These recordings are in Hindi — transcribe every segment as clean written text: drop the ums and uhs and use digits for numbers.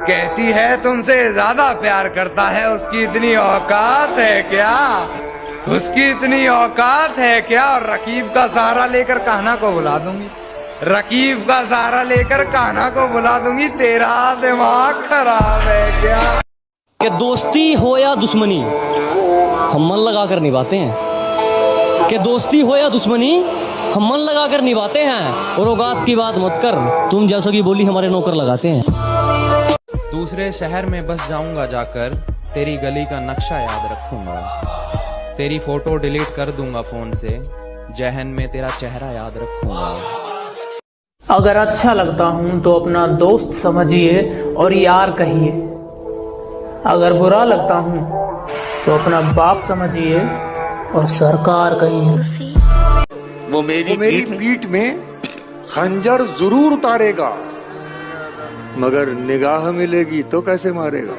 कहती है तुमसे ज्यादा प्यार करता है, उसकी इतनी औकात है क्या? उसकी इतनी औकात है क्या? और रकीब का सहारा लेकर कान्हा को बुला दूंगी, रकीब का सहारा लेकर कान्हा को बुला दूंगी। तेरा दिमाग खराब है क्या? कि दोस्ती हो या दुश्मनी हम मन लगा कर निभाते हैं, कि दोस्ती हो या दुश्मनी हम मन लगा कर निभाते हैं। और औकात की बात मत कर, तुम जैसा की बोली हमारे नौकर लगाते हैं। दूसरे शहर में बस जाऊंगा जाकर, तेरी गली का नक्शा याद रखूंगा, तेरी फोटो डिलीट कर दूंगा फोन से, जहन में तेरा चेहरा याद रखूंगा। अगर अच्छा लगता हूं तो अपना दोस्त समझिए और यार कहिए, अगर बुरा लगता हूं तो अपना बाप समझिए और सरकार कहिए। वो मेरी पीठ में खंजर जरूर उतारेगा, मगर निगाह मिलेगी तो कैसे मारेगा।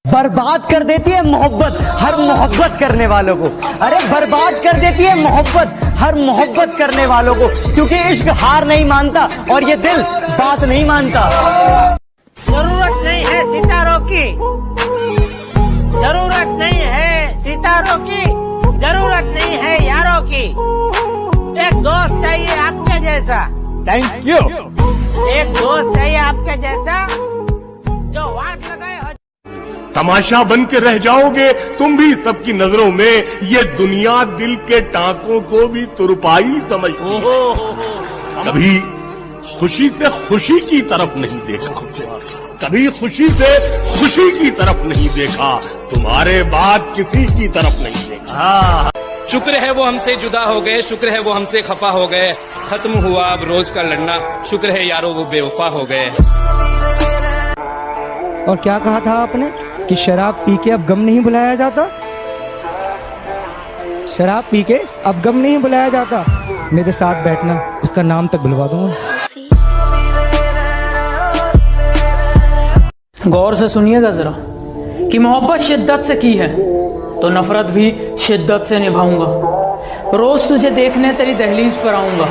बर्बाद कर देती है मोहब्बत हर मोहब्बत करने वालों को। अरे बर्बाद कर देती है मोहब्बत हर मोहब्बत करने वालों को, क्योंकि इश्क हार नहीं मानता और ये दिल बात नहीं मानता। जरूरत नहीं है सितारों की, जरूरत नहीं है सितारों की, जरूरत नहीं है यारों की। एक दोस्त चाहिए आपके जैसा। Thank you. एक दोस्त चाहिए आपके जैसा जो वाट लगाए। तमाशा बन के रह जाओगे तुम भी सबकी नजरों में, ये दुनिया दिल के टांकों को भी तुरपाई समझती है। कभी खुशी से खुशी की तरफ नहीं देखा, कभी खुशी से खुशी की तरफ नहीं देखा, तुम्हारे बाद किसी की तरफ नहीं देखा। शुक्र है वो हमसे जुदा हो गए, शुक्र है वो हमसे खफा हो गए, खत्म हुआ अब रोज का लड़ना, शुक्र है यारो वो बेवफा हो गए। और क्या कहा था आपने कि शराब पी के अब गम नहीं बुलाया जाता? शराब पी के अब गम नहीं बुलाया जाता। मेरे साथ बैठना, उसका नाम तक बुलवा दूंगा। गौर से सुनिएगा जरा कि मोहब्बत शिद्दत से की है तो नफरत भी शिद्दत से निभाऊंगा। रोज तुझे देखने तेरी दहलीज पर आऊंगा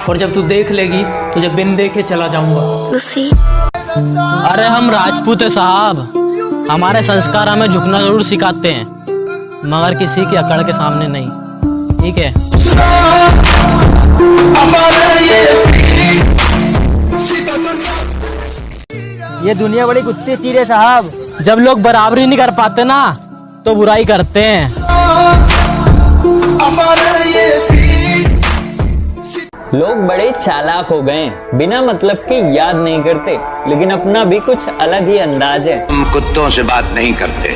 और जब तू देख लेगी तुझे बिन देखे चला जाऊंगा। अरे हम राजपूत है साहब, हमारे संस्कार हमें झुकना जरूर सिखाते हैं, मगर किसी की अकड़ के सामने नहीं। ठीक है। ये दुनिया बड़ी कुत्ते चीर है साहब। जब लोग बराबरी नहीं कर पाते ना तो बुराई करते हैं। लोग बड़े चालाक हो गए, बिना मतलब के याद नहीं करते, लेकिन अपना भी कुछ अलग ही अंदाज है। हम कुत्तों से बात नहीं करते।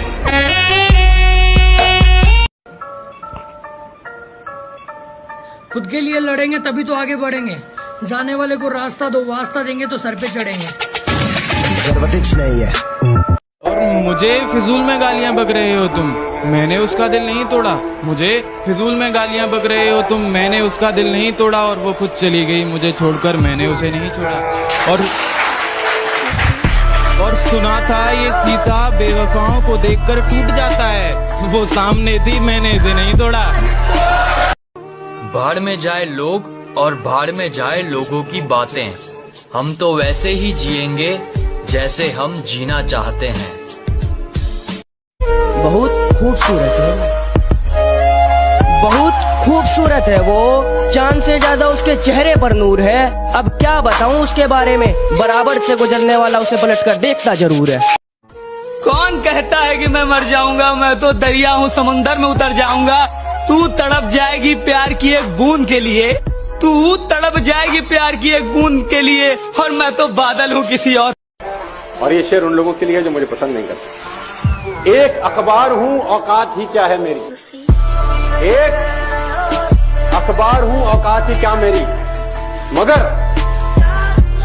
खुद के लिए लड़ेंगे तभी तो आगे बढ़ेंगे। जाने वाले को रास्ता दो, वास्ता देंगे तो सर पे चढ़ेंगे। नहीं है। और मुझे फिजूल में गालियां बक रहे हो तुम, मैंने उसका दिल नहीं तोड़ा। मुझे फिजूल में गालियां बक रहे हो तुम, मैंने उसका दिल नहीं तोड़ा। और वो खुद चली गई मुझे छोड़कर, मैंने उसे नहीं छोड़ा। और सुना था ये शीशा बेवफाओं को देखकर टूट जाता है, वो सामने थी, मैंने इसे नहीं तोड़ा। भाड़ में जाए लोग और भाड़ में जाए लोगों की बातें, हम तो वैसे ही जिएंगे जैसे हम जीना चाहते हैं। बहुत खूबसूरत है, बहुत खूबसूरत है वो, चांद से ज्यादा उसके चेहरे पर नूर है। अब क्या बताऊं उसके बारे में, बराबर से गुजरने वाला उसे पलट कर देखता जरूर है। कौन कहता है कि मैं मर जाऊंगा? मैं तो दरिया हूँ, समुंदर में उतर जाऊंगा। तू तड़प जाएगी प्यार की एक बूंद के लिए, तू तड़प जाएगी प्यार की एक बूंद के लिए, और मैं तो बादल हूँ किसी और। और ये शेर उन लोगों के लिए है जो मुझे पसंद नहीं करते। एक अखबार हूँ, औकात ही क्या है मेरी। एक अखबार हूँ, औकात ही क्या मेरी, मगर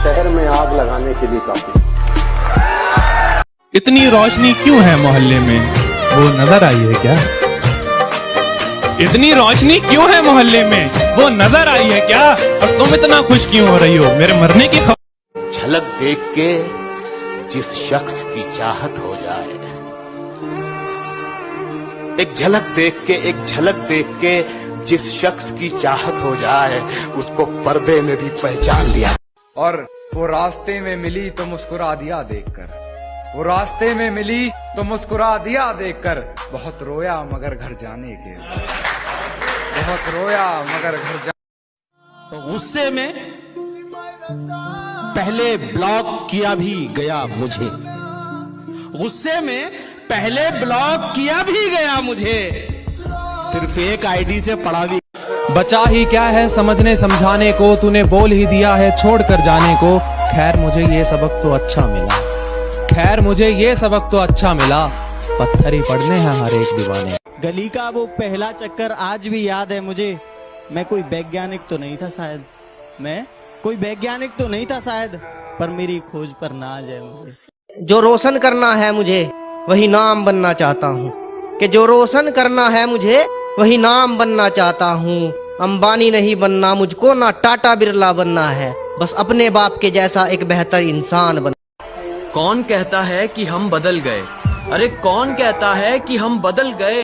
शहर में आग लगाने के लिए काफी। इतनी रोशनी क्यों है मोहल्ले में, वो नजर आई है क्या? इतनी रोशनी क्यों है मोहल्ले में, वो नजर आई है क्या? और तुम इतना खुश क्यों हो रही हो मेरे मरने की खबर? झलक देख के जिस शख्स की चाहत हो जाए, एक झलक देख के, एक झलक देख के जिस शख्स की चाहत हो जाए, उसको पर्दे में भी पहचान लिया। और वो रास्ते में मिली तो मुस्कुरा दिया देखकर, वो रास्ते में मिली तो मुस्कुरा दिया देखकर। बहुत रोया मगर घर जाने के, बहुत रोया मगर घर जा। तो गुस्से में पहले ब्लॉक किया भी गया मुझे, गुस्से में पहले ब्लॉक किया भी गया मुझे, फिर फेक आईडी से पढ़ा भी। बचा ही क्या है समझने समझाने को, तूने बोल ही दिया है छोड़ कर जाने को। खैर मुझे ये सबक तो अच्छा मिला, खैर मुझे ये सबक तो अच्छा मिला, पत्थर ही पड़ने हैं हर एक दीवाने। गली का वो पहला चक्कर आज भी याद है मुझे। मैं कोई वैज्ञानिक तो नहीं था शायद, मैं कोई वैज्ञानिक तो नहीं था शायद, पर मेरी खोज पर नाज है मुझे। जो रोशन करना है मुझे वही नाम बनना चाहता हूँ, कि जो रोशन करना है मुझे वही नाम बनना चाहता हूँ। अंबानी नहीं बनना मुझको, ना टाटा बिरला बनना है, बस अपने बाप के जैसा एक बेहतर इंसान बनना। कौन कहता है कि हम बदल गए? अरे कौन कहता है कि हम बदल गए?